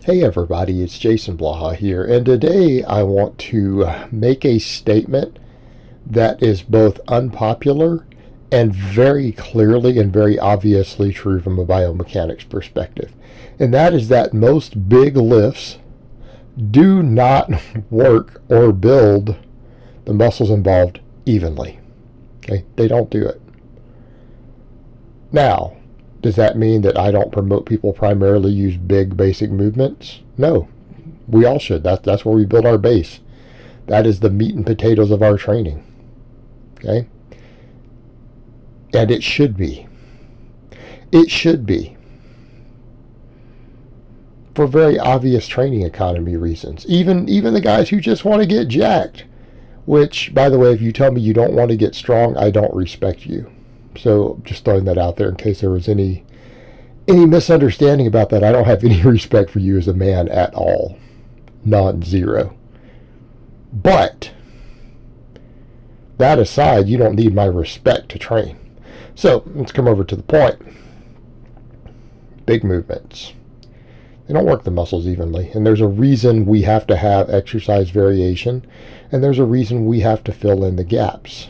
Hey everybody, it's Jason Blaha here, and today I want to make a statement that is both unpopular and very clearly and very obviously true from a biomechanics perspective. And that is that most big lifts do not work or build the muscles involved evenly. Okay, they don't do it. Now, does that mean that I don't promote people primarily use big basic movements? No, we all should. That's where we build our base. That is the meat and potatoes of our training. Okay? And it should be. It should be. For very obvious training economy reasons. Even the guys who just want to get jacked. Which, by the way, if you tell me you don't want to get strong, I don't respect you. So just throwing that out there in case there was any misunderstanding about that. I don't have any respect for you as a man at all. Non-zero. But that aside, you don't need my respect to train. So let's come over to the point. Big movements. They don't work the muscles evenly. And there's a reason we have to have exercise variation. And there's a reason we have to fill in the gaps.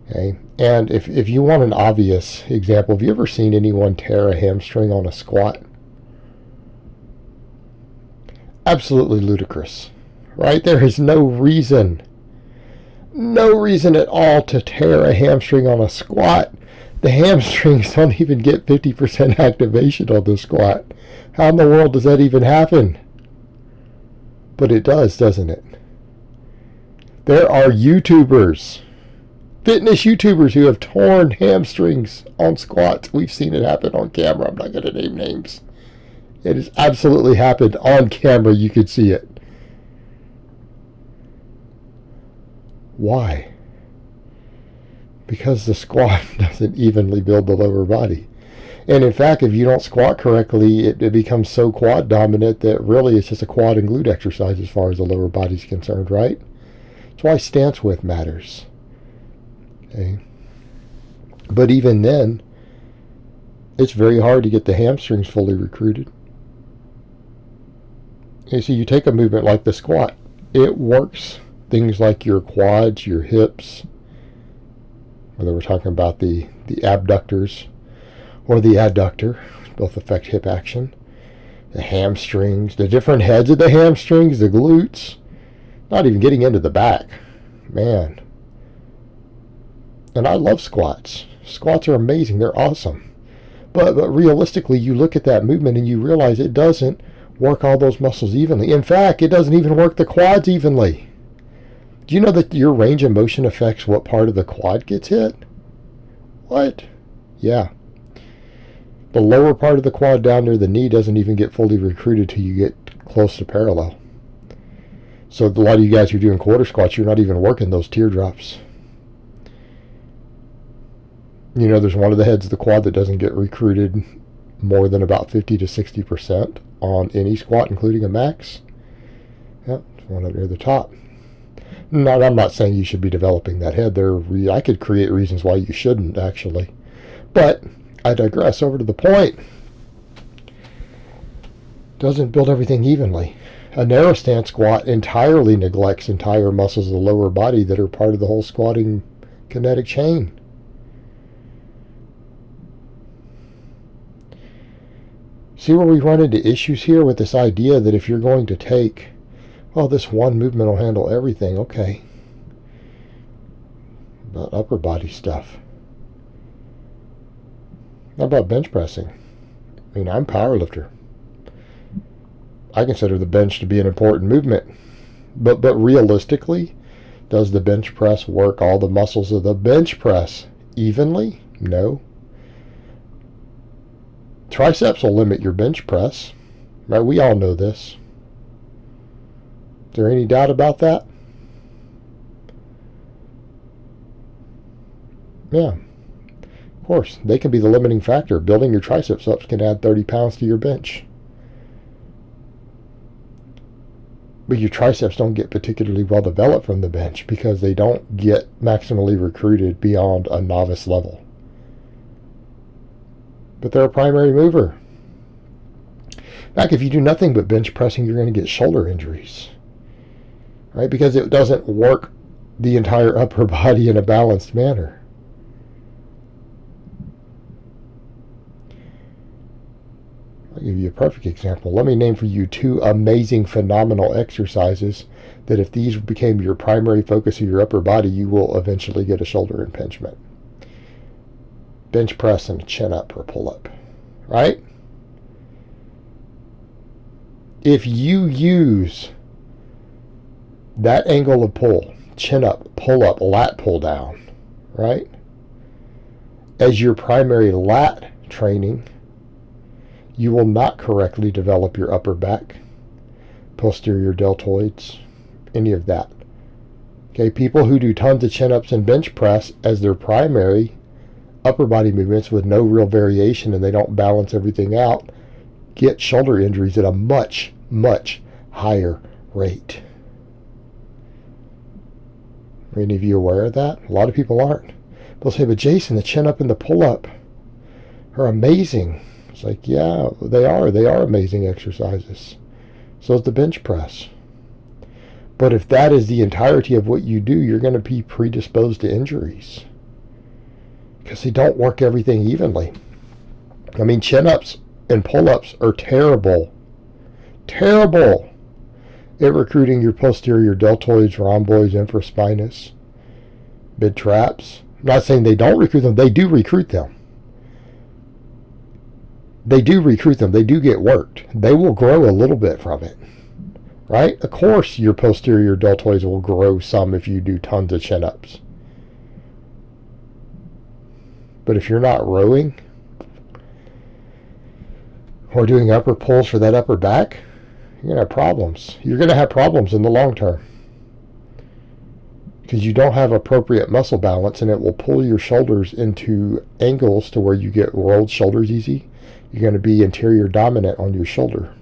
Okay? And if you want an obvious example, have you ever seen anyone tear a hamstring on a squat? Absolutely ludicrous, right? There is no reason at all to tear a hamstring on a squat. The hamstrings don't even get 50% activation on the squat. How in the world does that even happen? But it does, doesn't it? There are fitness YouTubers who have torn hamstrings on squats. We've seen it happen on camera. I'm not going to name names. It has absolutely happened on camera. You could see it. Why? Because the squat doesn't evenly build the lower body. And in fact, if you don't squat correctly, it becomes so quad dominant that really it's just a quad and glute exercise as far as the lower body is concerned, right? That's why stance width matters. Okay. But even then, it's very hard to get the hamstrings fully recruited. Okay, so you take a movement like the squat, it works things like your quads, your hips, whether we're talking about the abductors or the adductor, both affect hip action, the hamstrings, the different heads of the hamstrings, the glutes, not even getting into the back. Man. And I love squats. Squats are amazing. They're awesome. But realistically, you look at that movement and you realize it doesn't work all those muscles evenly. In fact, it doesn't even work the quads evenly. Do you know that your range of motion affects what part of the quad gets hit? What? Yeah. The lower part of the quad down near the knee doesn't even get fully recruited till you get close to parallel. So a lot of you guys who are doing quarter squats, you're not even working those teardrops. You know, there's one of the heads of the quad that doesn't get recruited more than about 50 to 60% on any squat, including a max. Yep, there's one up near the top. Now, I'm not saying you should be developing that head. I could create reasons why you shouldn't, actually. But I digress. Over to the point. Doesn't build everything evenly. A narrow stance squat entirely neglects entire muscles of the lower body that are part of the whole squatting kinetic chain. See where we run into issues here with this idea that if you're going to take, well, this one movement will handle everything. Okay. About upper body stuff. How about bench pressing? I mean, I'm a power lifter. I consider the bench to be an important movement. But realistically, does the bench press work all the muscles of the bench press evenly? No. Triceps will limit your bench press. Right? We all know this. Is there any doubt about that? Yeah. Of course, they can be the limiting factor. Building your triceps up can add 30 pounds to your bench. But your triceps don't get particularly well developed from the bench because they don't get maximally recruited beyond a novice level. But they're a primary mover. Like if you do nothing but bench pressing, you're going to get shoulder injuries, right? Because it doesn't work the entire upper body in a balanced manner. I'll give you a perfect example. Let me name for you 2 amazing, phenomenal exercises that if these became your primary focus of your upper body, you will eventually get a shoulder impingement. Bench press and a chin up or pull up, right? If you use that angle of pull, chin up, pull up, lat pull down, right, as your primary lat training, you will not correctly develop your upper back, posterior deltoids, any of that. Okay, people who do tons of chin-ups and bench press as their primary upper body movements with no real variation, and they don't balance everything out, get shoulder injuries at a much, much higher rate. Are any of you aware of that? A lot of people aren't. They'll say, but Jason, the chin-up and the pull-up are amazing. It's like, yeah, they are. They are amazing exercises. So is the bench press. But if that is the entirety of what you do, you're going to be predisposed to injuries. Because they don't work everything evenly. I mean, chin-ups and pull-ups are terrible. Terrible at recruiting your posterior deltoids, rhomboids, infraspinous, mid traps. I'm not saying they don't recruit them. They do recruit them. They do recruit them. They do get worked. They will grow a little bit from it, right? Of course, your posterior deltoids will grow some if you do tons of chin-ups. But if you're not rowing or doing upper pulls for that upper back, you're going to have problems. You're going to have problems in the long term because you don't have appropriate muscle balance, and it will pull your shoulders into angles to where you get rolled shoulders easy. You're going to be anterior dominant on your shoulder.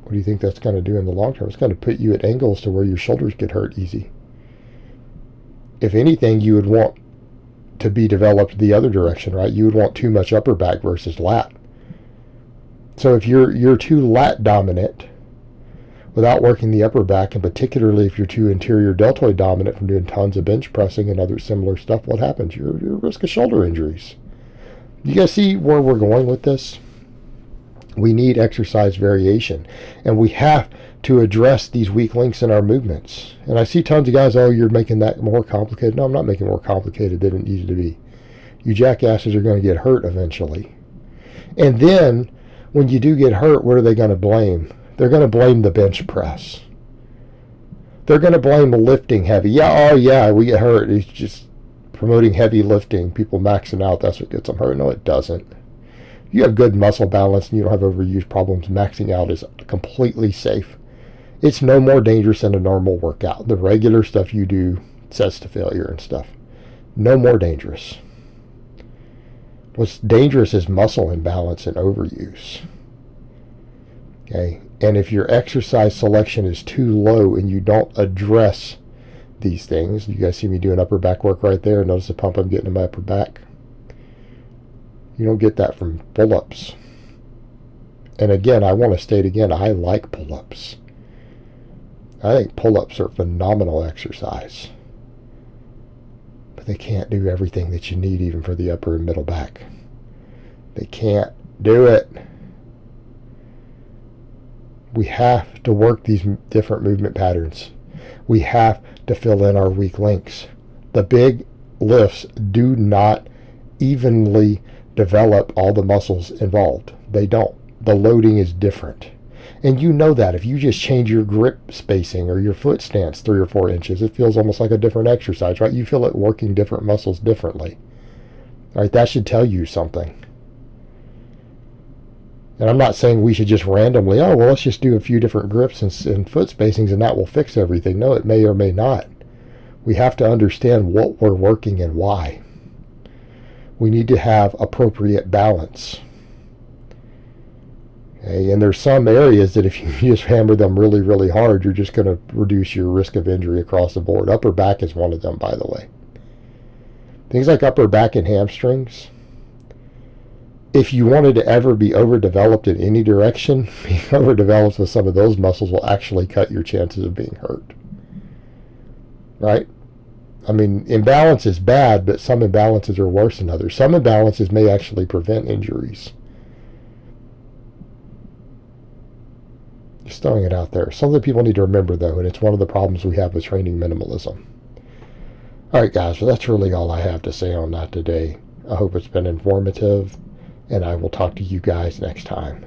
What do you think that's going to do in the long term? It's going to put you at angles to where your shoulders get hurt easy. If anything, you would want to be developed the other direction, right? You would want too much upper back versus lat. So if you're too lat dominant without working the upper back, and particularly if you're too interior deltoid dominant from doing tons of bench pressing and other similar stuff, what happens? You're at risk of shoulder injuries. You guys see where we're going with this? We need exercise variation, and we have to address these weak links in our movements. And I see tons of guys, oh, you're making that more complicated. No, I'm not making it more complicated than it needs to be. You jackasses are going to get hurt eventually. And then when you do get hurt, what are they going to blame? They're going to blame the bench press. They're going to blame lifting heavy. Yeah, oh yeah, we get hurt. It's just promoting heavy lifting. People maxing out, that's what gets them hurt. No, it doesn't. You have good muscle balance and you don't have overuse problems. Maxing out is completely safe. It's no more dangerous than a normal workout. The regular stuff you do sets to failure and stuff. No more dangerous. What's dangerous is muscle imbalance and overuse. Okay, and if your exercise selection is too low and you don't address these things, you guys see me doing upper back work right there. Notice the pump I'm getting in my upper back. You don't get that from pull-ups. And again, I want to state again, I like pull-ups. I think pull-ups are phenomenal exercise. But they can't do everything that you need even for the upper and middle back. They can't do it. We have to work these different movement patterns. We have to fill in our weak links. The big lifts do not evenly develop all the muscles involved. They don't. The loading is different. And you know that. If you just change your grip spacing or your foot stance 3 or 4 inches, it feels almost like a different exercise, right? You feel it working different muscles differently. All right, that should tell you something. And I'm not saying we should just randomly, oh, well, let's just do a few different grips and foot spacings and that will fix everything. No, it may or may not. We have to understand what we're working and why. We need to have appropriate balance. Okay? And there's some areas that if you just hammer them really, really hard, you're just going to reduce your risk of injury across the board. Upper back is one of them, by the way. Things like upper back and hamstrings. if you wanted to ever be overdeveloped in any direction, being overdeveloped with some of those muscles will actually cut your chances of being hurt. Right? I mean, imbalance is bad, but some imbalances are worse than others. Some imbalances may actually prevent injuries. Just throwing it out there. Something people need to remember, though, and it's one of the problems we have with training minimalism. Alright, guys, well, that's really all I have to say on that today. I hope it's been informative, and I will talk to you guys next time.